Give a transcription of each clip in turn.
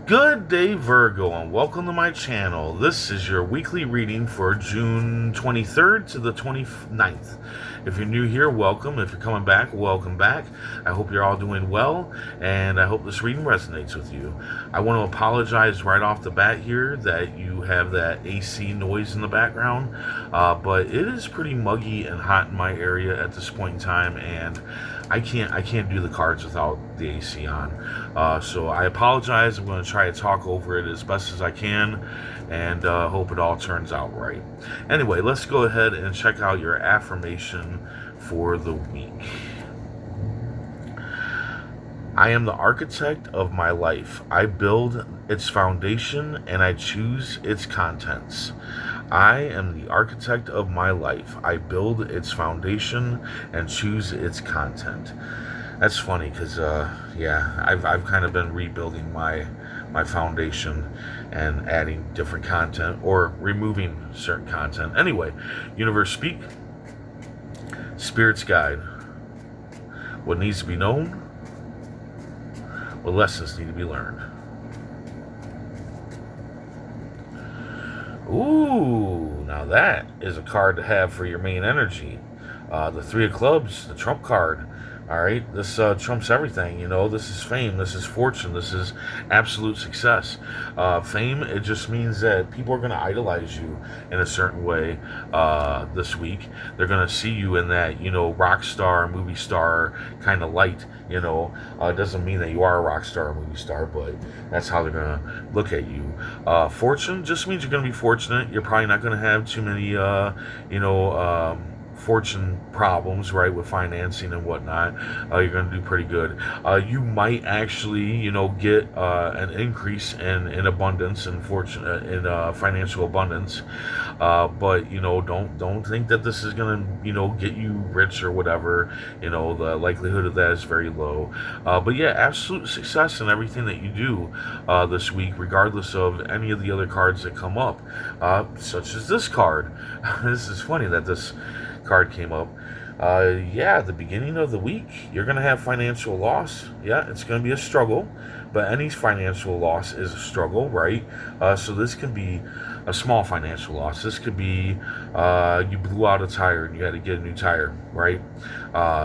Good day, Virgo, and welcome to my channel. This is your weekly reading for June 23rd to the 29th. If you're new here, welcome. If you're coming back, welcome back. I hope you're all doing well, and I hope this reading resonates with you. I want to apologize right off the bat here that you have that AC noise in the background, but it is pretty muggy and hot in my area at this point in time, and I can't do the cards without the AC on. So I apologize. I'm going to try to talk over it as best as I can, and hope it all turns out right. Anyway, let's go ahead and check out your affirmation for the week. I am the architect of my life. I build its foundation and I choose its contents. I am the architect of my life. I build its foundation and choose its content. That's funny because, I've kind of been rebuilding my foundation and adding different content or removing certain content. Anyway, universe speak, spirits guide. What needs to be known? What lessons need to be learned? Ooh, now that is a card to have for your main energy. The Three of Clubs, the Trump card. All right, this trumps everything. You know, this is fame, this is fortune, this is absolute success. Fame, it just means that people are going to idolize you in a certain way this week. They're going to see you in that, rock star, movie star kind of light. It doesn't mean that you are a rock star or movie star, but that's how they're going to look at you. Fortune just means you're going to be fortunate. You're probably not going to have too many, fortune problems, right, with financing and whatnot. You're going to do pretty good. You might actually, get an increase in abundance and fortune in financial abundance. But don't think that this is going to get you rich or whatever. The likelihood of that is very low. But yeah, absolute success in everything that you do this week, regardless of any of the other cards that come up, such as this card. This is funny that this card came up. The beginning of the week, you're going to have financial loss. Yeah, it's going to be a struggle, but any financial loss is a struggle, right? So this can be a small financial loss. This could be you blew out a tire and you had to get a new tire, right?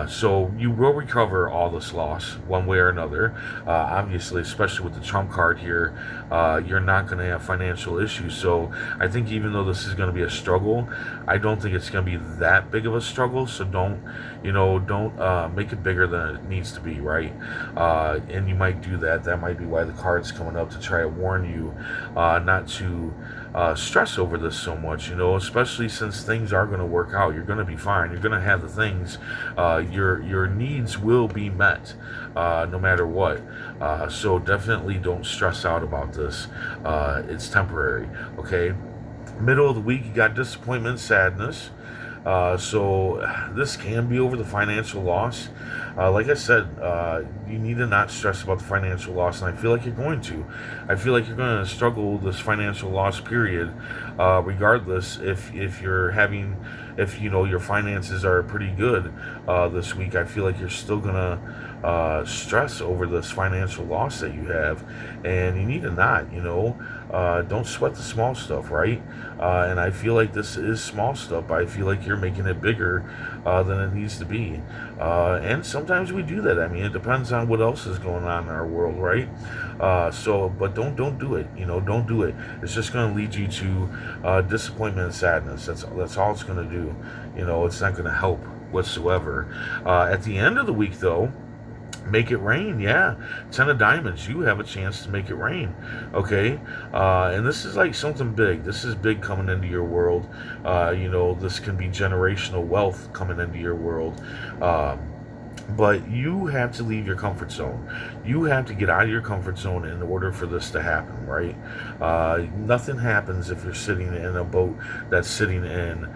So you will recover all this loss one way or another. Obviously, especially with the Trump card here, you're not going to have financial issues. So I think even though this is going to be a struggle, I don't think it's going to be that big of a struggle. So don't make it bigger than it needs to be, right? And you might do that. That might be why the card's coming up, to try to warn you not to stress over this so much, especially since things are going to work out. You're going to be fine. You're going to have the things. Your needs will be met no matter what. So definitely don't stress out about this. It's temporary, okay? Middle of the week, you got disappointment, sadness. So this can be over the financial loss. Like I said, you need to not stress about the financial loss, and I feel like you're going to. I feel like you're going to struggle with this financial loss period, regardless if your finances are pretty good this week. I feel like you're still gonna stress over this financial loss that you have, and you need to not. Don't sweat the small stuff, right? And I feel like this is small stuff, but I feel like you're making it bigger than it needs to be. And sometimes we do that. I mean, it depends on what else is going on in our world, right? But don't do it. Don't do it. It's just going to lead you to disappointment and sadness. That's all it's going to do. It's not going to help whatsoever. At the end of the week, though, make it rain. Yeah, 10 of diamonds, you have a chance to make it rain. Okay, and this is like something big. This is big coming into your world. This can be generational wealth coming into your world. But you have to leave your comfort zone. You have to get out of your comfort zone in order for this to happen, right? Nothing happens if you're sitting in a boat that's sitting in,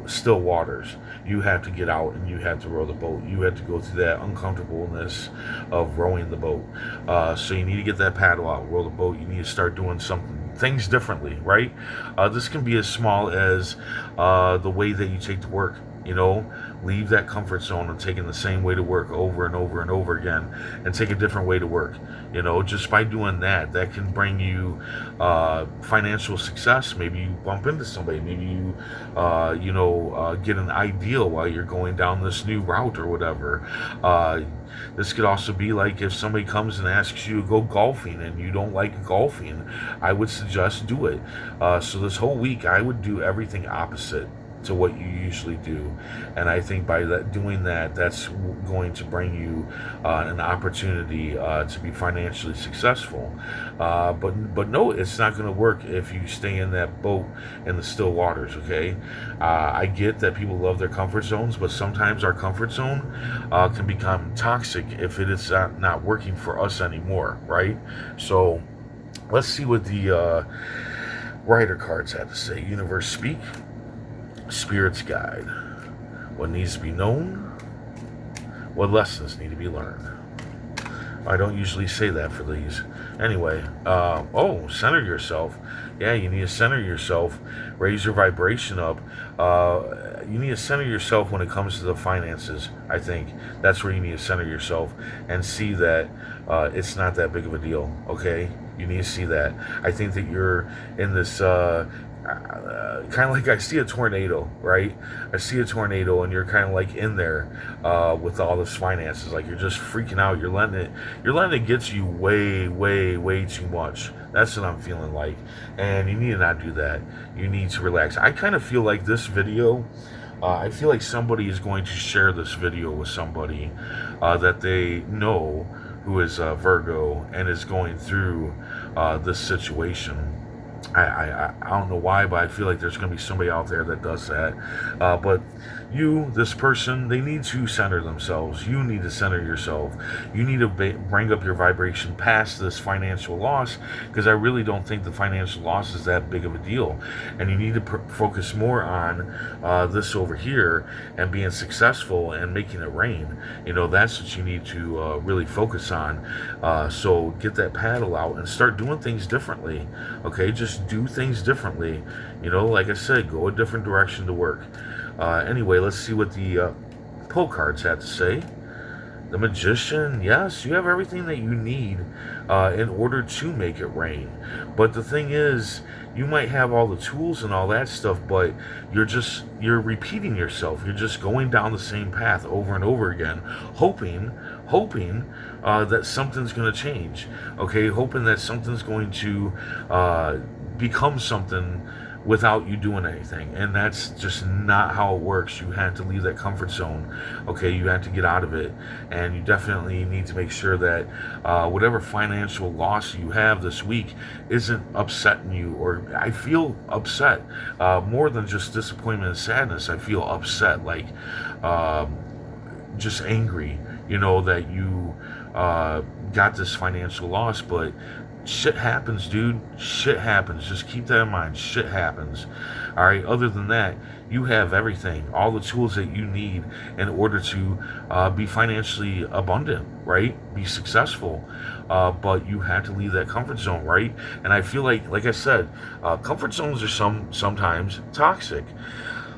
still waters. You have to get out and you have to row the boat. You have to go through that uncomfortableness of rowing the boat. So you need to get that paddle out, row the boat. You need to start doing things differently, right? This can be as small as the way that you take to work. You know, leave that comfort zone of taking the same way to work over and over and over again, and take a different way to work. You know, just by doing that, that can bring you financial success. Maybe you bump into somebody. Maybe you, get an ideal while you're going down this new route or whatever. This could also be like if somebody comes and asks you to go golfing and you don't like golfing, I would suggest do it. So this whole week, I would do everything opposite to what you usually do, and I think by doing that, that's going to bring you an opportunity to be financially successful. But no, it's not going to work if you stay in that boat in the still waters. Okay, I get that people love their comfort zones, but sometimes our comfort zone can become toxic if it is not working for us anymore, right? So let's see what the Rider cards have to say. Universe, speak. Spirit's guide. What needs to be known? What lessons need to be learned? I don't usually say that for these. Anyway, center yourself. Yeah, you need to center yourself. Raise your vibration up. You need to center yourself when it comes to the finances. I think that's where you need to center yourself and see that it's not that big of a deal. Okay, you need to see that. I think that you're in this kind of like I see a tornado, right? I see a tornado, and you're kind of like in there with all this finances. Like you're just freaking out. You're letting it get you way, way, way too much. That's what I'm feeling like, and you need to not do that. You need to relax. I kind of feel like this video. I feel like somebody is going to share this video with somebody that they know who is Virgo and is going through this situation. I don't know why, but I feel like there's going to be somebody out there that does that. But this person, they need to center themselves. You need to center yourself. You need to bring up your vibration past this financial loss, because I really don't think the financial loss is that big of a deal. And you need to focus more on this over here and being successful and making it rain. You know, that's what you need to really focus on. So get that paddle out and start doing things differently. Okay, just do things differently. You know, like I said, go a different direction to work. Anyway, let's see what the pull cards had to say. The Magician, yes, you have everything that you need in order to make it rain. But the thing is, you might have all the tools and all that stuff, but you're repeating yourself. You're just going down the same path over and over again, hoping that something's going to change. Okay, hoping that something's going to become something without you doing anything, and that's just not how it works. You had to leave that comfort zone. Okay, you had to get out of it, and you definitely need to make sure that whatever financial loss you have this week isn't upsetting you. Or I feel upset more than just disappointment and sadness. I feel upset, like just angry, you know, that you got this financial loss. But shit happens, dude. Shit happens. Just keep that in mind. Shit happens. All right. Other than that, you have everything, all the tools that you need in order to be financially abundant, right? Be successful. But you have to leave that comfort zone, right? And I feel like I said, comfort zones are sometimes toxic.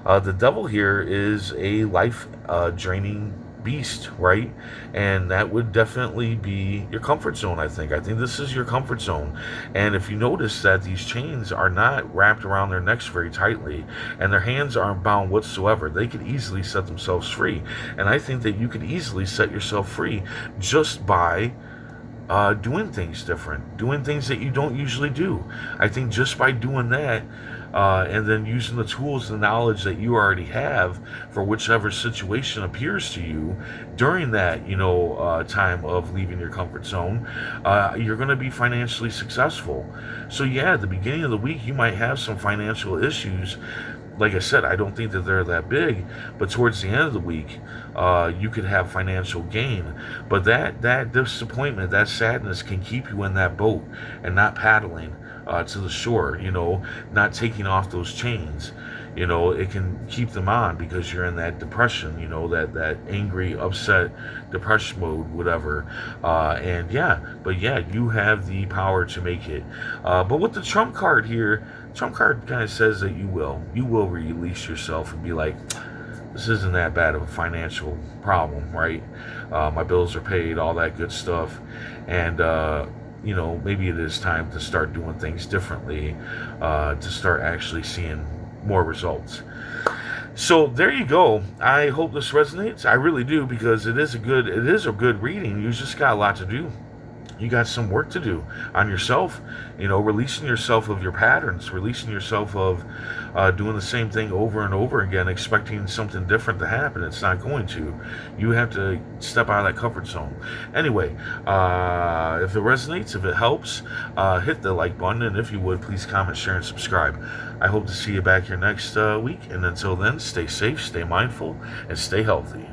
The devil here is a life draining beast, right? And that would definitely be your comfort zone. I think this is your comfort zone. And if you notice that these chains are not wrapped around their necks very tightly, and their hands aren't bound whatsoever, they could easily set themselves free. And I think that you could easily set yourself free just by doing things different, doing things that you don't usually do. I think just by doing that, and then using the tools and knowledge that you already have for whichever situation appears to you during that, time of leaving your comfort zone, you're going to be financially successful. So yeah, at the beginning of the week, you might have some financial issues. Like I said, I don't think that they're that big, but towards the end of the week, you could have financial gain. But that disappointment, that sadness can keep you in that boat and not paddling to the shore, not taking off those chains. It can keep them on because you're in that depression, that angry, upset, depression mode, whatever. You have the power to make it. But with the Trump card here, Trump card kind of says that you will release yourself and be like, this isn't that bad of a financial problem, right? My bills are paid, all that good stuff, and maybe it is time to start doing things differently, to start actually seeing more results. So there you go. I hope this resonates. I really do, because it is a good reading. You just got a lot to do. You got some work to do on yourself, releasing yourself of your patterns, releasing yourself of doing the same thing over and over again, expecting something different to happen. It's not going to. You have to step out of that comfort zone. Anyway, if it resonates, if it helps, hit the like button, and if you would, please comment, share, and subscribe. I hope to see you back here next week, and until then, stay safe, stay mindful, and stay healthy.